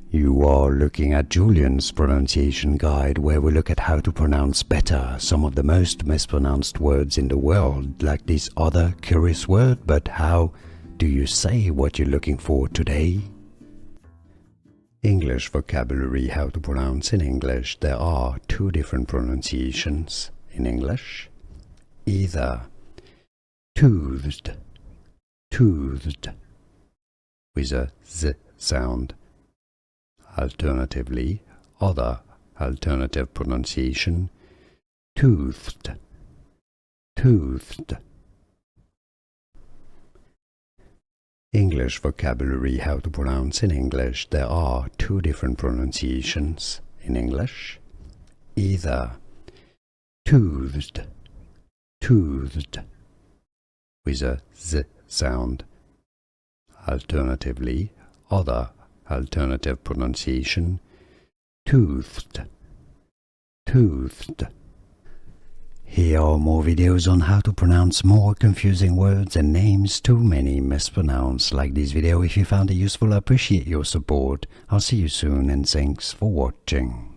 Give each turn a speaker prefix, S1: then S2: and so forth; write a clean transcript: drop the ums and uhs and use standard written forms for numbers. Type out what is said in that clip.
S1: You are looking at Julian's pronunciation guide, where we look at how to pronounce better some of the most mispronounced words in the world, like this other curious word. But how do you say what you're looking for today? English vocabulary, how to pronounce in English. There are two different pronunciations in English. Either toothed, toothed, with a z sound. Alternatively, other alternative pronunciation, toothed, toothed. English vocabulary, how to pronounce in English. There are two different pronunciations in English. Either toothed, toothed, with a z sound. Alternatively, other alternative pronunciation, toothed, toothed. Here are more videos on how to pronounce more confusing words and names too many mispronounced. Like this video if you found it useful. I appreciate your support. I'll see you soon and thanks for watching.